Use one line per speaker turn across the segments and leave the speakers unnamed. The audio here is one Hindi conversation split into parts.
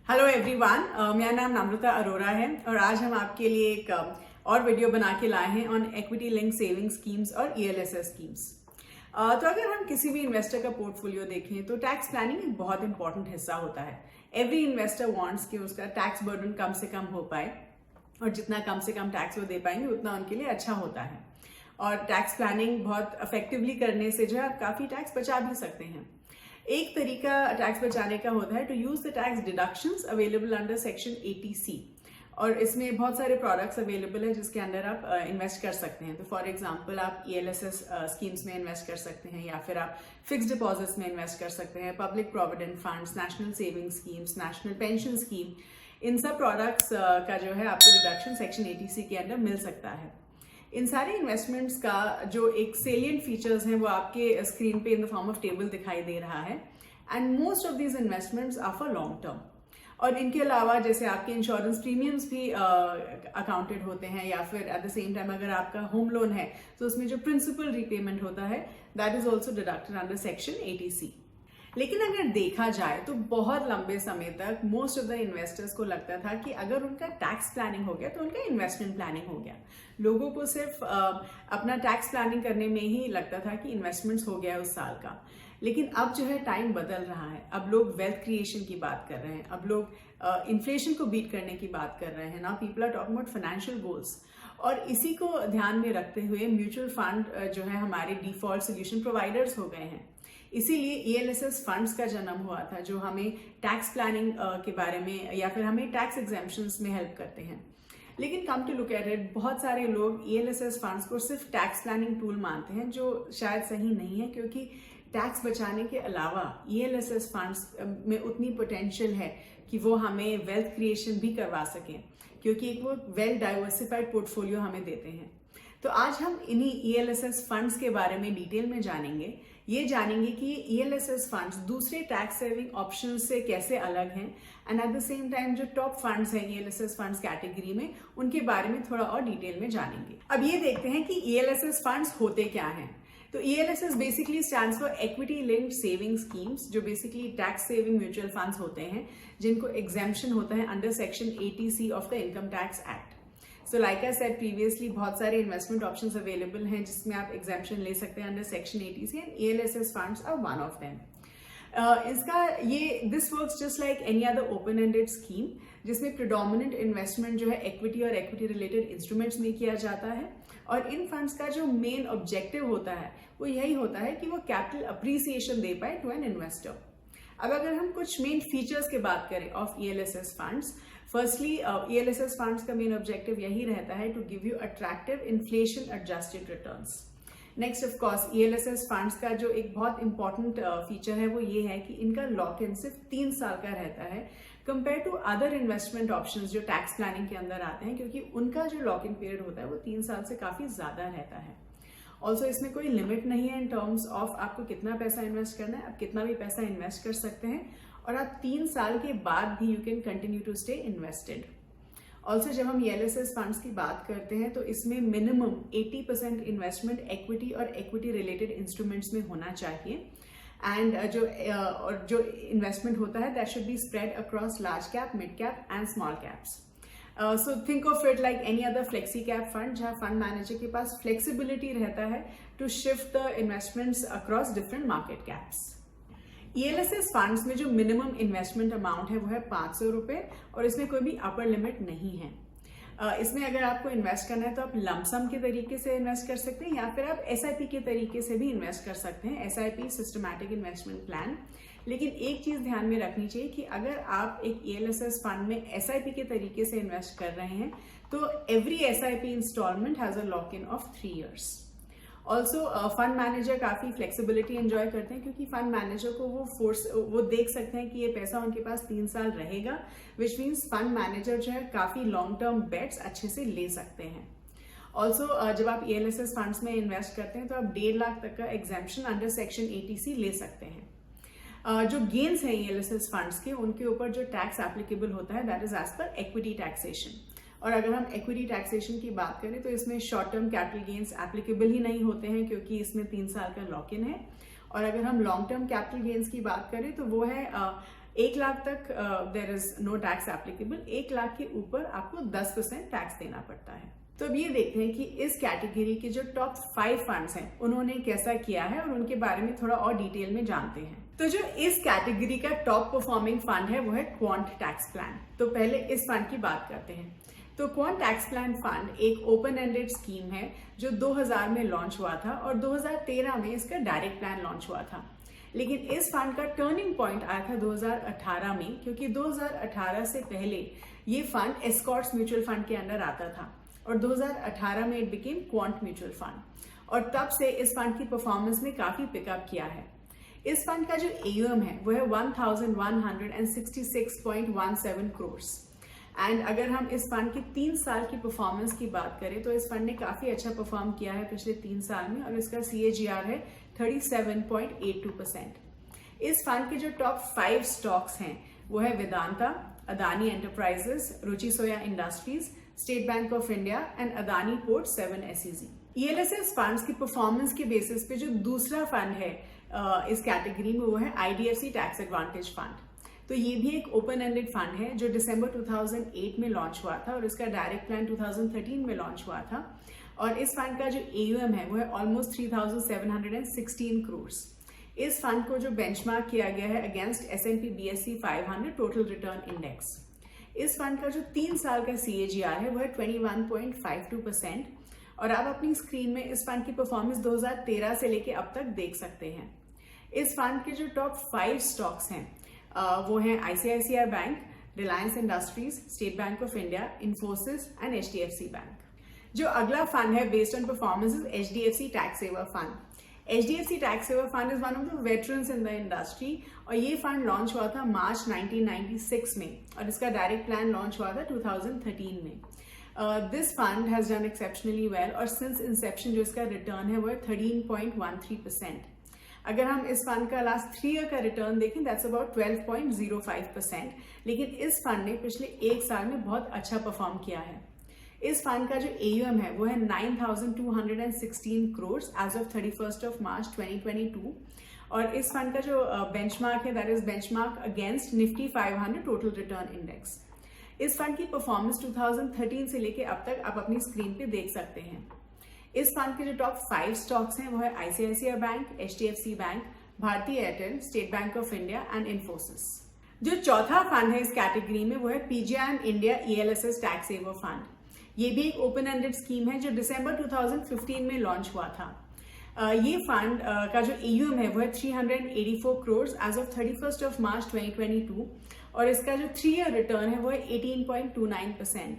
हेलो एवरीवन, मेरा नाम नम्रता अरोरा है और आज हम आपके लिए एक और वीडियो बना के लाए हैं on equity link saving schemes और ईएलएसएस स्कीम्स। तो अगर हम किसी भी इन्वेस्टर का पोर्टफोलियो देखें तो टैक्स प्लानिंग एक बहुत इंपॉर्टेंट हिस्सा होता है। एवरी इन्वेस्टर वांट्स कि उसका टैक्स बर्डन कम से कम हो पाए और जितना कम से कम टैक्स वो दे पाएंगे उतना उनके लिए अच्छा होता है। और टैक्स प्लानिंग बहुत इफेक्टिवली करने से जो है आप काफ़ी टैक्स बचा भी सकते हैं। एक तरीका टैक्स बचाने का होता है to use the tax deductions available under section 80C और इसमें बहुत सारे प्रोडक्ट्स अवेलेबल है जिसके अंदर आप इन्वेस्ट कर सकते हैं। तो फॉर एग्जांपल आप ईएलएसएस स्कीम्स में इन्वेस्ट कर सकते हैं या फिर आप फिक्स्ड डिपॉजिट्स में इन्वेस्ट कर सकते हैं, public provident funds, national saving schemes, national pension scheme, इन सब प्रोडक्ट्स का जो है आपको डिडक्शन सेक्शन 80C के अंदर मिल सकता है। इन सारे इन्वेस्टमेंट्स का जो एक सेलिएंट फीचर्स हैं वो आपके स्क्रीन पे in the form of table दिखाई दे रहा है and most of these investments are for long term. और इनके अलावा जैसे आपके इंश्योरेंस प्रीमियम्स भी अकाउंटेड होते हैं या फिर एट द सेम टाइम अगर आपका होम लोन है तो उसमें जो प्रिंसिपल रीपेमेंट होता है that is also deducted under section 80C। लेकिन अगर देखा जाए तो बहुत लंबे समय तक मोस्ट ऑफ द इन्वेस्टर्स को लगता था कि अगर उनका टैक्स प्लानिंग हो गया तो उनका इन्वेस्टमेंट प्लानिंग हो गया। लोगों को सिर्फ अपना टैक्स प्लानिंग करने में ही लगता था कि इन्वेस्टमेंट्स हो गया उस साल का। लेकिन अब जो है टाइम बदल रहा है, अब लोग वेल्थ क्रिएशन की बात कर रहे हैं, अब लोग इन्फ्लेशन को बीट करने की बात कर रहे हैं। Now people are talking about financial goals और इसी को ध्यान में रखते हुए म्यूचुअल फंड जो है हमारे डिफॉल्ट सोल्यूशन प्रोवाइडर्स हो गए हैं। इसीलिए ईएलएसएस फंड्स का जन्म हुआ था जो हमें टैक्स प्लानिंग के बारे में या फिर हमें टैक्स एग्जेम्पशंस में हेल्प करते हैं। लेकिन come to look at it, बहुत सारे लोग ईएलएसएस फंड्स को सिर्फ टैक्स प्लानिंग टूल मानते हैं जो शायद सही नहीं है, क्योंकि टैक्स बचाने के अलावा ईएलएसएस फंड्स में उतनी पोटेंशियल है कि वो हमें वेल्थ क्रिएशन भी करवा सकें, क्योंकि एक वो वेल डाइवर्सिफाइड पोर्टफोलियो हमें देते हैं। तो आज हम इन्हीं ईएलएसएस फंड्स के बारे में डिटेल में जानेंगे। ये जानेंगे कि ईएलएसएस फंड्स दूसरे टैक्स सेविंग ऑप्शंस से कैसे अलग हैं and at the same time जो टॉप फंड्स हैं ईएलएसएस फंड्स कैटेगरी में उनके बारे में थोड़ा और डिटेल में जानेंगे। अब ये देखते हैं कि ईएलएसएस फंड्स होते क्या हैं। तो ELSS basically stands for equity linked saving schemes, जो basically tax saving mutual funds होते हैं जिनको एग्जेम्पशन होता है under section 80C of the income tax act. So like I said previously, बहुत सारे इन्वेस्टमेंट ऑप्शंस अवेलेबल हैं जिसमें आप एग्जेम्पशन ले सकते हैं under section 80C and ELSS funds are one of them. This works just like any other open ended scheme जिसमें प्रिडोमिनेंट इन्वेस्टमेंट जो है इक्विटी और इक्विटी रिलेटेड इंस्ट्रूमेंट्स में किया जाता है। और इन फंड्स का जो मेन ऑब्जेक्टिव होता है वो यही होता है कि वो कैपिटल अप्रिसिएशन दे पाए टू एन इन्वेस्टर। अब अगर हम कुछ मेन फीचर्स की बात करें of ELSS funds, firstly ELSS funds का मेन ऑब्जेक्टिव यही रहता है to give you attractive inflation adjusted returns. Next of course ELSS funds का जो एक बहुत इंपॉर्टेंट फीचर है वो ये है कि इनका लॉक इन सिर्फ 3 साल का रहता है compare to other investment options जो टैक्स प्लानिंग के अंदर आते हैं, क्योंकि उनका जो लॉक इन पीरियड होता है वो 3 साल से काफी ज्यादा रहता है। ऑल्सो इसमें कोई लिमिट नहीं है इन टर्म्स ऑफ आपको कितना पैसा इन्वेस्ट करना है, आप कितना भी पैसा इन्वेस्ट कर सकते हैं और आप 3 साल के बाद भी you can continue to stay invested. Also जब हम ईएलएसएस फंड्स की बात करते हैं तो इसमें मिनिमम 80% इन्वेस्टमेंट इक्विटी और इक्विटी रिलेटेड इंस्ट्रूमेंट्स में होना चाहिए एंड जो इन्वेस्टमेंट होता है that should be spread across large cap, mid cap and small caps. So think of it like any other flexi cap fund, जहां फंड मैनेजर के पास फ्लेक्सिबिलिटी रहता है to shift the investments across different market caps. ELSS funds में जो मिनिमम इन्वेस्टमेंट अमाउंट है वो है 500 रुपए और इसमें कोई भी अपर लिमिट नहीं है। इसमें अगर आपको इन्वेस्ट करना है तो आप लमसम के तरीके से इन्वेस्ट कर सकते हैं या फिर आप एसआईपी के तरीके से भी इन्वेस्ट कर सकते हैं, एसआईपी सिस्टमैटिक इन्वेस्टमेंट प्लान। लेकिन एक चीज ध्यान में रखनी चाहिए कि अगर आप एक ईएलएसएस फंड में एसआईपी के तरीके से इन्वेस्ट कर रहे हैं तो every SIP installment has a lock in of 3 years। Also fund manager काफी फ्लेक्सिबिलिटी एंजॉय करते हैं क्योंकि फंड मैनेजर को वो देख सकते हैं कि ये पैसा उनके पास 3 साल रहेगा, विच मीन्स फंड मैनेजर जो है काफी लॉन्ग टर्म बेट्स अच्छे से ले सकते हैं। ऑल्सो जब आप ईएलएसएस फंड्स में इन्वेस्ट करते हैं तो आप 1.5 लाख तक का एग्जेम्पशन अंडर सेक्शन 80C ले सकते हैं। जो गेन्स हैं ईएलएसएस फंड्स के, उनके ऊपर जो टैक्स एप्लीकेबल होता है that is as per equity taxation. और अगर हम इक्विटी टैक्सेशन की बात करें तो इसमें short term capital gains applicable ही नहीं होते हैं क्योंकि इसमें 3 साल का लॉक इन है। और अगर हम लॉन्ग टर्म कैपिटल गेन्स की बात करें तो वो है 1 लाख तक there is no tax applicable, 1 lakh के ऊपर आपको 10% टैक्स देना पड़ता है। तो अब ये देखते हैं कि इस कैटेगरी के जो टॉप 5 फंड्स हैं उन्होंने कैसा किया है और उनके बारे में थोड़ा और डिटेल में जानते हैं। तो जो इस कैटेगरी का टॉप परफॉर्मिंग फंड है वो है क्वांट टैक्स प्लान। तो पहले इस फंड की बात करते हैं। तो क्वांट टैक्स प्लान फंड एक ओपन एंडेड स्कीम है जो 2000 में लॉन्च हुआ था और 2013 में इसका डायरेक्ट प्लान लॉन्च हुआ था। लेकिन इस फंड का टर्निंग पॉइंट आया था 2018 में, क्योंकि 2018 से पहले ये फंड एस्कॉर्ट्स म्यूचुअल फंड के अंडर आता था और 2018 में it became quant mutual fund और तब से इस फंड की परफॉर्मेंस ने काफी पिकअप किया है। इस फंड का जो AUM है वो है 1166.17 करोड़ एंड अगर हम इस फंड की 3 साल की परफॉर्मेंस की बात करें तो इस फंड ने काफी अच्छा परफॉर्म किया है पिछले 3 साल में और इसका CAGR है 37.82%। इस फंड के जो टॉप 5 स्टॉक्स हैं वो है Vedanta, Adani enterprises, Ruchi soya industries, State Bank of India and Adani port 7 SEZ। ELSS funds की परफॉर्मेंस के बेसिस पे जो दूसरा फंड है इस कैटेगरी में वो है IDFC टैक्स एडवांटेज फंड। तो ये भी एक ओपन एंडेड फंड है जो दिसंबर 2008 में लॉन्च हुआ था और इसका डायरेक्ट प्लान 2013 में लॉन्च हुआ था और इस फंड का जो AUM है वो है ऑलमोस्ट 3716 करोड़। इस फंड को जो बेंचमार्क किया गया है against S&P BSE 500 total return index. इस फंड का जो 3 साल का CAGR है वो है 21.52% और आप अपनी स्क्रीन में इस फंड की परफॉर्मेंस 2013 से लेके अब तक देख सकते हैं। इस फंड के जो टॉप 5 स्टॉक्स हैं वो हैं ICICI bank, Reliance Industries, State Bank of India, Infosys and HDFC bank. जो अगला फंड है based on performance is HDFC tax saver fund. HDFC tax saver fund is one of the veterans in the industry और ये फंड लॉन्च हुआ था मार्च 1996 में और इसका डायरेक्ट प्लान लॉन्च हुआ था 2013 में। This fund has done exceptionally well और सिंस इंसेप्शन जो इसका रिटर्न है वो है 13.13%। अगर हम इस फंड का लास्ट 3 ईयर का रिटर्न देखें दैट्स अबाउट 12.05%। लेकिन इस फंड ने पिछले 1 साल में बहुत अच्छा परफॉर्म किया है। इस फंड का जो AUM है वो है 9216 करोड़ एज ऑफ 31 मार्च 2022 और इस फंड का जो बेंचमार्क है that is benchmark against Nifty 500 total return index. इस फंड की परफॉर्मेंस 2013 से लेके अब तक आप अपनी स्क्रीन पे देख सकते हैं। इस फंड के जो टॉप 5 स्टॉक्स हैं वो है ICICI bank, HDFC bank, Bharti Airtel, State Bank of India and Infosys. जो चौथा फंड है इस कैटेगरी में वो है PGIM India ELSS tax saver fund. ये भी एक ओपन एंडेड स्कीम है जो दिसंबर 2015 में लॉन्च हुआ था। ये फंड का जो AUM है वो है 384 करोड़ एज ऑफ 31 मार्च 2022 और इसका जो 3 ईयर रिटर्न है वो है 18.29%।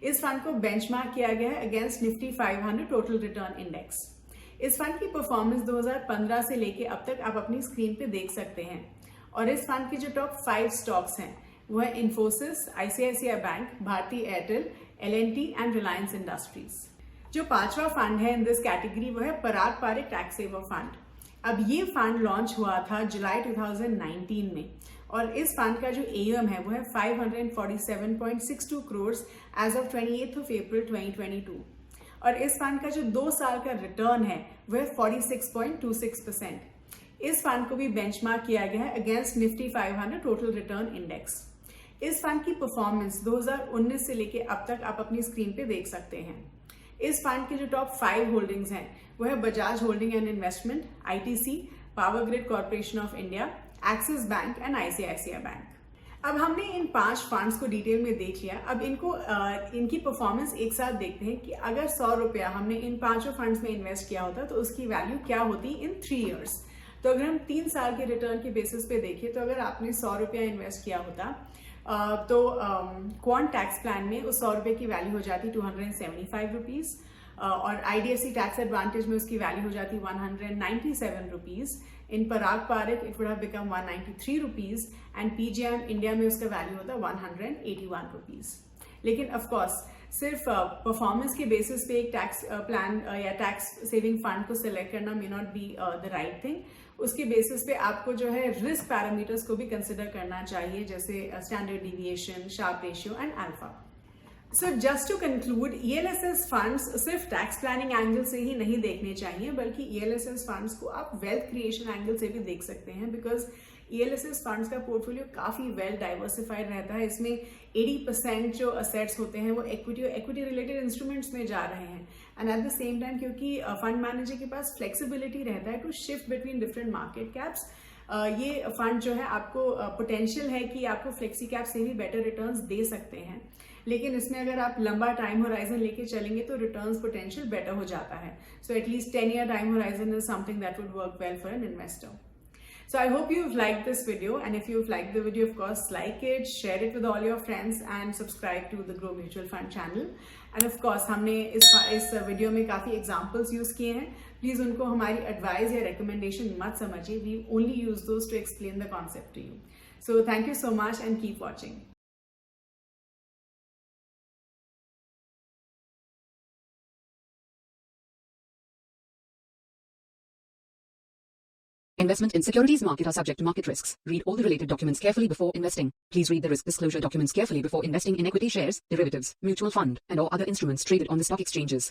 इस फंड को बेंचमार्क किया गया है against Nifty 500 total return index. इस फंड की परफॉर्मेंस 2015 से लेके अब तक आप अपनी स्क्रीन पे देख सकते हैं और इस फंड के जो टॉप 5 स्टॉक्स हैं वो है Infosys, ICICI bank, Bharti Airtel, L&T and Reliance Industries. जो 5वां फंड है इन दिस कैटेगरी वो है Parag Parikh tax saver fund. अब ये फंड लॉन्च हुआ था जुलाई 2019 में और इस फंड का जो AUM है वो है 547.62 करोड़ एज ऑफ 28 अप्रैल 2022 और इस फंड का जो 2 साल का रिटर्न है वो है 46.26%। इस फंड को भी बेंचमार्क किया गया है against Nifty 500 total return index. इस फंड की परफॉर्मेंस 2019 से लेके अब तक आप अपनी स्क्रीन पे देख सकते हैं। इस फंड के जो टॉप 5 होल्डिंग्स हैं वो है Bajaj holding and investment, ITC, power grid corporation of India, axis bank and ICICI bank. अब हमने इन 5 फंड्स को डिटेल में देख लिया। अब इनकी परफॉर्मेंस एक साथ देखते हैं कि अगर 100 रुपया हमने इन 5 फंड्स में इन्वेस्ट किया होता तो उसकी वैल्यू क्या होती इन 3 इयर्स। तो अगर हम 3 साल के रिटर्न के बेसिस पे देखें तो अगर आपने 100 रुपया इन्वेस्ट किया होता तो क्वांट टैक्स प्लान में उस 100 रुपये की वैल्यू हो जाती 275 रुपीज और IDFC टैक्स एडवांटेज में उसकी वैल्यू हो जाती 197 rupees. In Parag Parikh it would have become 193 rupees and PGIM India में उसका वैल्यू होता 181 रुपीज। लेकिन ऑफ कोर्स सिर्फ परफॉर्मेंस के बेसिस पे एक टैक्स प्लान या टैक्स सेविंग फंड को सिलेक्ट करना may not be the right thing. उसके बेसिस पे आपको जो है रिस्क पैरामीटर्स को भी कंसिडर करना चाहिए, जैसे standard deviation, sharpe ratio and alpha. So just to conclude, ELSS funds सिर्फ टैक्स प्लानिंग एंगल से ही नहीं देखने चाहिए, बल्कि ELSS फंड्स को आप वेल्थ क्रिएशन एंगल से भी देख सकते हैं, बिकॉज ELSS फंड्स का पोर्टफोलियो काफी वेल डाइवर्सिफाइड रहता है। इसमें 80% जो असेट्स होते हैं वो इक्विटी और इक्विटी रिलेटेड इंस्ट्रूमेंट्स में जा रहे हैं। And at the same time, क्योंकि फंड मैनेजर के पास फ्लेक्सिबिलिटी रहता है to shift between different market caps, ये फंड जो है आपको पोटेंशियल है कि आपको फ्लेक्सी कैप से भी बेटर रिटर्न्स दे सकते हैं। लेकिन इसमें अगर आप लंबा टाइम होराइजन लेके चलेंगे तो रिटर्न्स पोटेंशियल बेटर हो जाता है। So at least 10-year time horizon is something that would work well for an investor. So I hope you've liked this video, and if you've liked the video, of course, like it, share it with all your friends, and subscribe to the Grow Mutual Fund channel. And of course, हमने इस वीडियो में काफी एग्जाम्पल्स यूज किए हैं. प्लीज उनको हमारी एडवाइस या रिकमेंडेशन मत समझिए. We only use those to explain the concept to you. So thank you so much and keep watching.
Investment in securities market are subject to market risks. Read all the related documents carefully before investing. Please read the risk disclosure documents carefully before investing in equity shares, derivatives, mutual fund, and or other instruments traded on the stock exchanges.